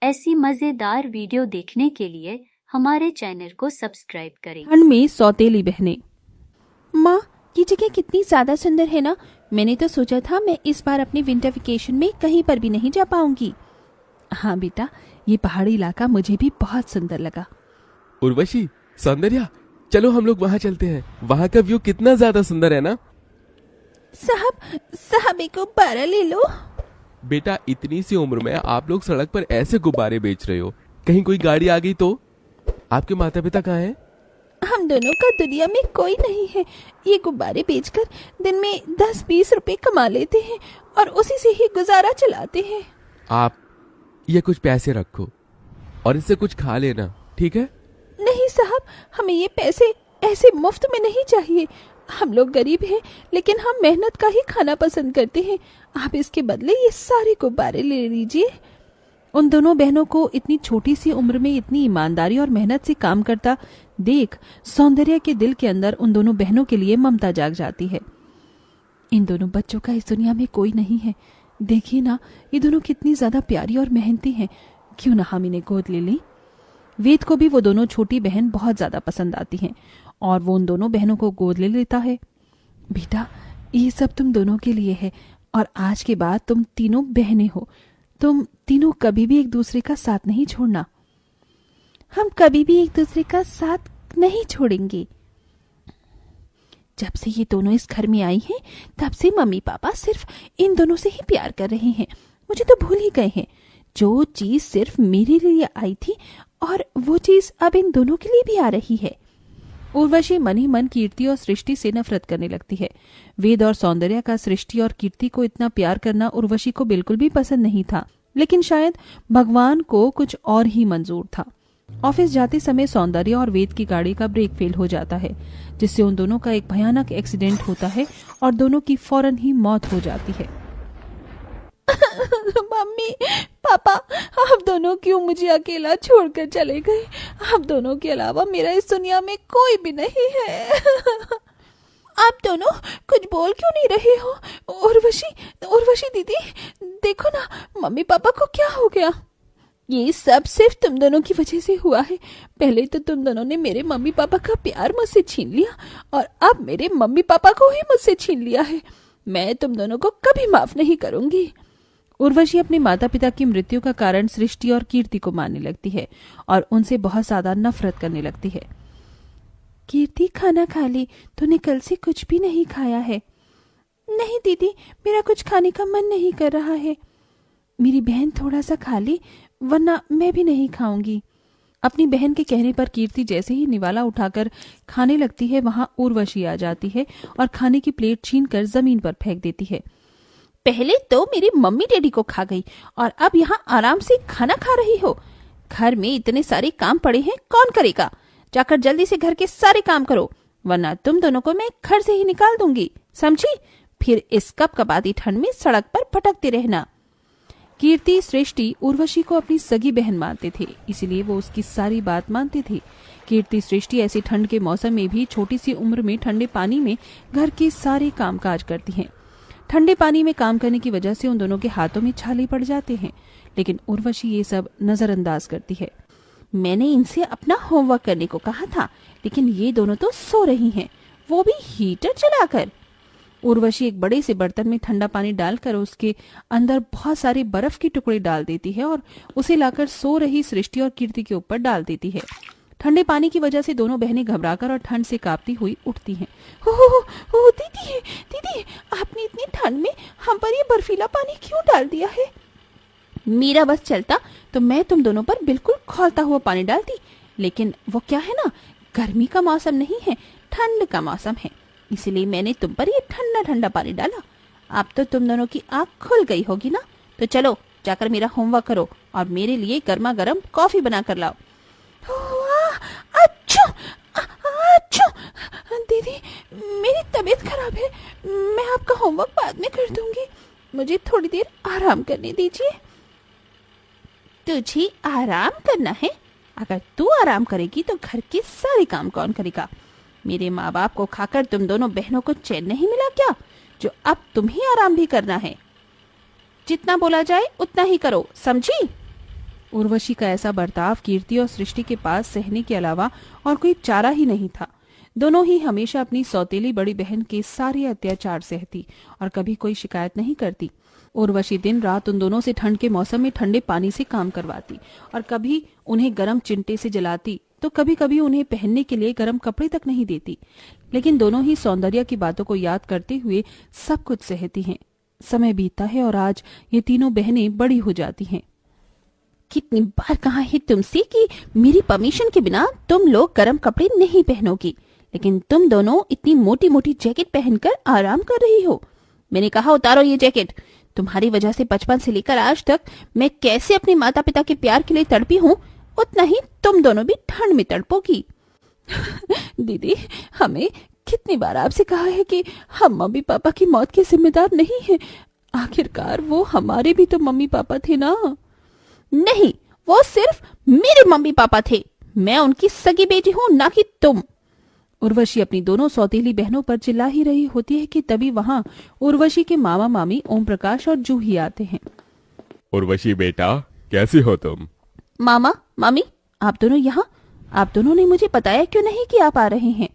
ऐसी मजेदार वीडियो देखने के लिए हमारे चैनल को सब्सक्राइब करें। ठंड में सौतेली बहनें। माँ, ये जगह कितनी ज्यादा सुंदर है ना। मैंने तो सोचा था मैं इस बार अपने विंटर वेकेशन में कहीं पर भी नहीं जा पाऊंगी। हाँ बेटा, ये पहाड़ी इलाका मुझे भी बहुत सुंदर लगा। उर्वशी, सौंदर्या, चलो हम लोग वहाँ चलते हैं। वहाँ का व्यू कितना ज्यादा सुंदर है ना। साहब एक गुब्बारा ले लो। बेटा, इतनी सी उम्र में आप लोग सड़क पर ऐसे गुब्बारे बेच रहे हो, कहीं कोई गाड़ी आ गई तो? आपके माता पिता कहाँ हैं? हम दोनों का दुनिया में कोई नहीं है। ये गुब्बारे बेचकर दिन में 10-20 रुपए कमा लेते हैं और उसी से ही गुजारा चलाते हैं। आप ये कुछ पैसे रखो और इससे कुछ खा लेना, ठीक है? नहीं साहब, हमें ये पैसे ऐसे मुफ्त में नहीं चाहिए। हम लोग गरीब हैं, लेकिन हम मेहनत का ही खाना पसंद करते हैं। आप इसके बदले ये सारे गुब्बारे ले लीजिए। उन दोनों बहनों को इतनी छोटी सी उम्र में इतनी ईमानदारी और मेहनत से काम करता देख सौंदर्या के दिल के अंदर उन दोनों बहनों के लिए ममता जाग जाती है। इन दोनों बच्चों का इस दुनिया में कोई नहीं है। देखिए ना, ये दोनों कितनी ज्यादा प्यारी और मेहनती हैं। क्यों ना हम इन्हें गोद ले लें। वेद को भी वो दोनों छोटी बहन बहुत ज्यादा पसंद आती हैं और वो उन दोनों बहनों को गोद ले लेता है। बेटा, ये सब तुम दोनों के लिए है और आज के बाद तुम तीनों बहनें हो। तुम तीनों कभी भी एक दूसरे का साथ नहीं छोड़ना। हम कभी भी एक दूसरे का साथ नहीं छोड़ेंगे। जब से ये दोनों इस घर में आई हैं, तब से मम्मी पापा सिर्फ इन दोनों से ही प्यार कर रहे हैं। मुझे तो भूल ही गए हैं। जो चीज सिर्फ मेरे लिए आई थी और वो चीज अब इन दोनों के लिए भी आ रही है। उर्वशी मन ही मन कीर्ति और सृष्टि से नफरत करने लगती है। वेद और सौंदर्या का सृष्टि और कीर्ति को इतना प्यार करना उर्वशी को बिल्कुल भी पसंद नहीं था, लेकिन शायद भगवान को कुछ और ही मंजूर था। ऑफिस जाते समय सौंदर्या और वेद की गाड़ी का ब्रेक फेल हो जाता है, जिससे उन दोनों का एक भयानक एक्सीडेंट होता है और दोनों की फौरन ही मौत हो जाती है। मम्मी पापा, आप दोनों क्यों मुझे अकेला छोड़कर चले गए? आप दोनों के अलावा मेरा इस दुनिया में कोई भी नहीं है। आप दोनों कुछ बोल क्यों नहीं रहे हो? उर्वशी दीदी, देखो ना, मम्मी पापा को क्या हो गया? ये सब सिर्फ तुम दोनों की वजह से हुआ है। पहले तो तुम दोनों ने मेरे मम्मी पापा का प्यार मुझसे छीन लिया और अब मेरे मम्मी पापा को ही मुझसे छीन लिया है। मैं तुम दोनों को कभी माफ नहीं करूंगी। उर्वशी अपने माता पिता की मृत्यु का कारण सृष्टि और कीर्ति को मानने लगती है और उनसे बहुत ज्यादा नफरत करने लगती है। कीर्ति, खाना खा ली। तूने कल से कुछ भी नहीं खाया है। नहीं दीदी, मेरा कुछ खाने का मन नहीं कर रहा है। मेरी बहन थोड़ा सा खा ले, वरना मैं भी नहीं खाऊंगी। अपनी बहन के कहने पर कीर्ति जैसे ही निवाला उठाकर खाने लगती है, वहां उर्वशी आ जाती है और खाने की प्लेट छीनकर जमीन पर फेंक देती है। पहले तो मेरी मम्मी डैडी को खा गई और अब यहाँ आराम से खाना खा रही हो। घर में इतने सारे काम पड़े हैं, कौन करेगा? जाकर जल्दी से घर के सारे काम करो, वरना तुम दोनों को मैं घर से ही निकाल दूंगी, समझी? फिर इस कपकपाती ठंड में सड़क पर भटकते रहना। कीर्ति, सृष्टि उर्वशी को अपनी सगी बहन मानते थे, इसीलिए वो उसकी सारी बात मानते थे। कीर्ति, सृष्टि ऐसी ठंड के मौसम में भी छोटी सी उम्र में ठंडे पानी में घर के सारे कामकाज करती हैं। ठंडे पानी में काम करने की वजह से उन दोनों के हाथों में छाले पड़ जाते हैं, लेकिन उर्वशी ये सब नजरअंदाज करती है। मैंने इनसे अपना होमवर्क करने को कहा था, लेकिन ये दोनों तो सो रही हैं, वो भी हीटर चलाकर। उर्वशी एक बड़े से बर्तन में ठंडा पानी डालकर उसके अंदर बहुत सारे बर्फ के टुकड़े डाल देती है और उसे लाकर सो रही सृष्टि और कीर्ति के ऊपर डाल देती है। ठंडे पानी की वजह से दोनों बहनें घबराकर और ठंड से कांपती हुई उठती हैं। ओ दीदी, आपने इतनी ठंड में हम पर ये बर्फीला पानी क्यों डाल दिया है? मेरा बस चलता तो मैं तुम दोनों पर बिल्कुल खौलता हुआ पानी डालती, लेकिन वो क्या है ना, गर्मी का मौसम नहीं है, ठंड का मौसम है, इसलिए मैंने तुम पर ये ठंडा ठंडा पानी डाला। अब तो तुम दोनों की आँख खुल गई होगी ना, तो चलो जाकर मेरा होमवर्क करो और मेरे लिए गर्मा गर्म कॉफी बना कर लाओ। अच्छा दीदी, मेरी तबीयत खराब है, मैं आपका होमवर्क बाद में कर दूंगी, मुझे थोड़ी देर आराम करने दीजिए। तुझे आराम करना है? अगर तू आराम करेगी तो घर के सारे काम कौन करेगा? मेरे माँ बाप को खाकर तुम दोनों बहनों को चैन नहीं मिला क्या, जो अब तुम्हें आराम भी करना है? जितना बोला जाए उतना ही करो, समझी? उर्वशी का ऐसा बर्ताव कीर्ति और सृष्टि के पास सहने के अलावा और कोई चारा ही नहीं था। दोनों ही हमेशा अपनी सौतेली बड़ी बहन के सारे अत्याचार सहती और कभी कोई शिकायत नहीं करती। उर्वशी दिन रात उन दोनों से ठंड के मौसम में ठंडे पानी से काम करवाती और कभी उन्हें गर्म चिंटे से जलाती तो कभी कभी उन्हें पहनने के लिए गर्म कपड़े तक नहीं देती। लेकिन दोनों ही सौंदर्य की बातों को याद करते हुए सब कुछ सहती हैं। समय बीतता है और आज ये तीनों बहनें बड़ी हो जाती हैं। कितनी बार कहा है तुमसे कि मेरी परमिशन के बिना तुम लोग गर्म कपड़े नहीं पहनोगी, लेकिन तुम दोनों इतनी मोटी मोटी जैकेट पहनकर आराम कर रही हो। मैंने कहा उतारो ये जैकेट। तुम्हारी वजह से बचपन से लेकर आज तक मैं कैसे अपने माता पिता के प्यार के लिए तड़पी हूँ, उतना ही तुम दोनों भी ठंड में तड़पोगी। दीदी, हमें कितनी बार आपसे कहा है कि हम मम्मी पापा की मौत के जिम्मेदार नहीं हैं। आखिरकार वो हमारे भी तो मम्मी पापा थे ना। नहीं, वो सिर्फ मेरे मम्मी पापा थे। मैं उनकी सगी बेटी हूँ, ना कि तुम। उर्वशी अपनी दोनों सौतेली बहनों पर चिल्ला ही रही होती है कि तभी वहां उर्वशी के मामा मामी ओम प्रकाश और जूही आते हैं। उर्वशी बेटा, कैसी हो तुम? मामा मामी, आप दोनों यहाँ? आप दोनों ने मुझे बताया क्यों नहीं कि आप आ रहे हैं?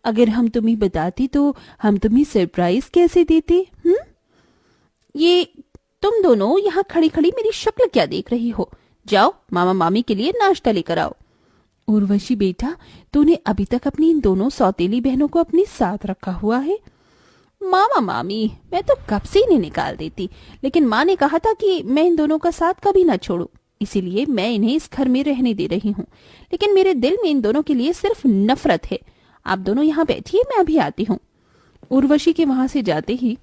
अगर हम तुम्हें बताती तो हम तुम्हें सरप्राइज कैसे देते? ये तुम दोनों यहाँ खड़ी खड़ी मेरी शक्ल क्या देख रही हो? जाओ मामा मामी के लिए नाश्ता लेकर आओ। उर्वशी बेटा, तूने अभी तक अपनी इन दोनों सौतेली बहनों को अपने साथ रखा हुआ है। मामा मामी, मैं तो कब से इन्हें निकाल देती, लेकिन माँ ने कहा था कि मैं इन दोनों का साथ कभी न छोड़ूं, इसीलिए मैं इन्हें इस घर में रहने दे रही हूँ। लेकिन मेरे दिल में इन दोनों के लिए सिर्फ नफरत है। आप दोनों यहाँ बैठिए, मैं अभी आती हूँ। उर्वशी के वहां से जाते ही,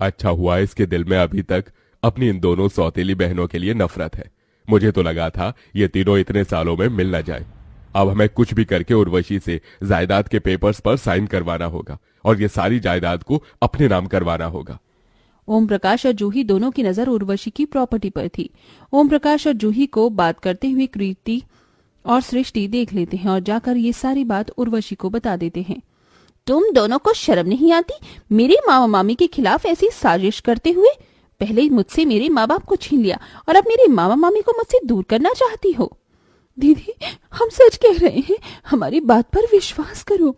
अच्छा हुआ इसके दिल में अभी तक अपनी इन दोनों सौतेली बहनों के लिए नफरत है। मुझे तो लगा था ये तीनों इतने सालों में मिल न जाए। अब हमें कुछ भी करके उर्वशी से जायदाद के पेपर्स पर साइन करवाना होगा और ये सारी जायदाद को अपने नाम करवाना होगा। ओम प्रकाश और जूही दोनों की नजर उर्वशी की प्रॉपर्टी पर थी। ओम प्रकाश और जूही को बात करते हुए कीर्ति और सृष्टि देख लेते हैं और जाकर ये सारी बात उर्वशी को बता देते हैं। तुम दोनों को शर्म नहीं आती मेरे मामा मामी के खिलाफ ऐसी साजिश करते हुए? पहले मुझसे मेरे माँ बाप को छीन लिया और अब मेरे मामा मामी को मुझसे दूर करना चाहती हो। दीदी, हम सच कह रहे हैं, हमारी बात पर विश्वास करो।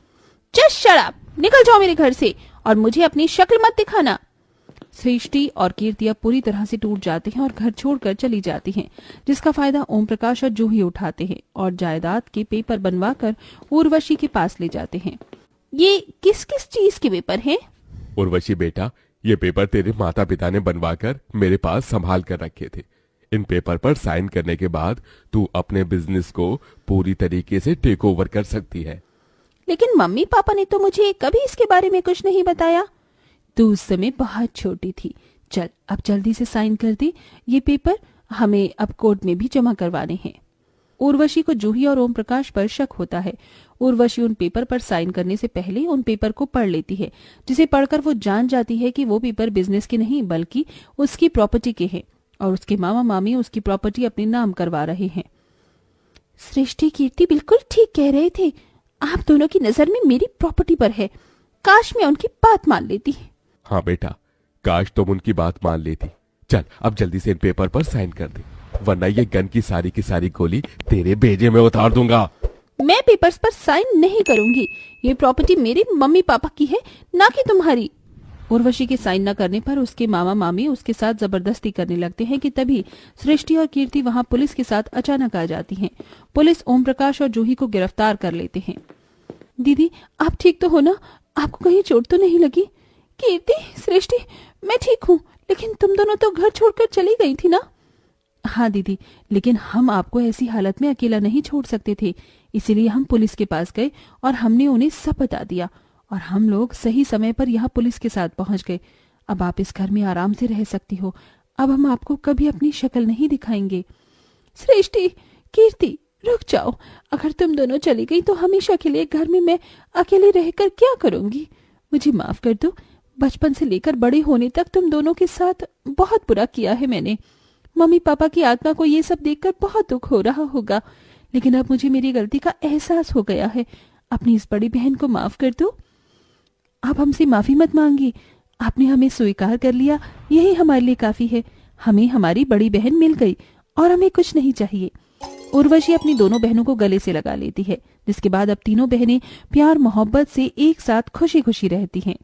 जस्ट शट अप, निकल जाओ मेरे घर से और मुझे अपनी शक्ल मत दिखाना। सृष्टि और कीर्ति अब पूरी तरह से टूट जाते हैं और घर छोड़कर चली जाती हैं, जिसका फायदा ओम प्रकाश और जूही उठाते हैं और जायदाद के पेपर बनवाकर उर्वशी के पास ले जाते हैं। ये किस किस चीज के पेपर हैं? उर्वशी बेटा, ये पेपर तेरे माता पिता ने बनवाकर मेरे पास संभाल कर रखे थे। इन पेपर पर साइन करने के बाद तू अपने बिजनेस को पूरी तरीके से टेक ओवर कर सकती है। लेकिन मम्मी पापा ने तो मुझे कभी इसके बारे में कुछ नहीं बताया। तू उस समय बहुत छोटी थी। चल, अब जल्दी से साइन कर दे। ये पेपर हमें अब कोर्ट में भी जमा करवाने हैं। उर्वशी को जूही और ओम प्रकाश पर शक होता है। उर्वशी उन पेपर पर साइन करने से पहले उन पेपर को पढ़ लेती है, जिसे पढ़कर वो जान जाती है कि वो पेपर बिजनेस के नहीं बल्कि उसकी प्रॉपर्टी के हैं और उसके मामा मामी उसकी प्रॉपर्टी अपने नाम करवा रहे हैं। सृष्टि कीर्ति बिल्कुल ठीक कह रहे थे। आप दोनों की नजर में मेरी प्रॉपर्टी पर है। काश मैं उनकी बात मान लेती। हाँ बेटा, काश तुम उनकी बात मान लेती। चल, अब जल्दी से इन पेपर पर साइन कर दे, वरना ये गन की सारी गोली तेरे भेजे में उतार दूंगा। मैं पेपर्स पर साइन नहीं करूंगी। ये प्रॉपर्टी मेरे मम्मी पापा की है, ना कि तुम्हारी। उर्वशी के साइन न करने पर उसके मामा मामी उसके साथ जबरदस्ती करने लगते हैं कि तभी सृष्टि और कीर्ति वहां पुलिस के साथ अचानक आ जाती हैं। पुलिस ओम प्रकाश और जूही को गिरफ्तार कर लेते हैं। दीदी, आप ठीक तो हो ना? आपको कहीं चोट तो नहीं लगी? कीर्ति, सृष्टि, मैं ठीक हूँ, लेकिन तुम दोनों तो घर छोड़कर चली गई थी ना? हाँ दीदी, लेकिन हम आपको ऐसी हालत में अकेला नहीं छोड़ सकते थे, इसीलिए हम पुलिस के पास गए और हमने उन्हें सब बता दिया और हम लोग सही समय पर यहाँ पुलिस के साथ पहुंच गए। अब आप इस घर में आराम से रह सकती हो। अब हम आपको कभी अपनी शक्ल नहीं दिखाएंगे। सृष्टि, कीर्ति, रुक जाओ। अगर तुम दोनों चली गई तो हमेशा के लिए घर में मैं अकेले रहकर क्या करूंगी? मुझे माफ कर दो। बचपन से लेकर बड़े होने तक तुम दोनों के साथ बहुत बुरा किया है मैंने। मम्मी पापा की आत्मा को ये सब देखकर बहुत दुख हो रहा होगा, लेकिन अब मुझे मेरी गलती का एहसास हो गया है। अपनी इस बड़ी बहन को माफ कर दो। आप हमसे माफी मत मांगी। आपने हमें स्वीकार कर लिया, यही हमारे लिए काफी है। हमें हमारी बड़ी बहन मिल गई और हमें कुछ नहीं चाहिए। उर्वशी अपनी दोनों बहनों को गले से लगा लेती है, जिसके बाद अब तीनों बहनें प्यार मोहब्बत से एक साथ खुशी खुशी रहती हैं।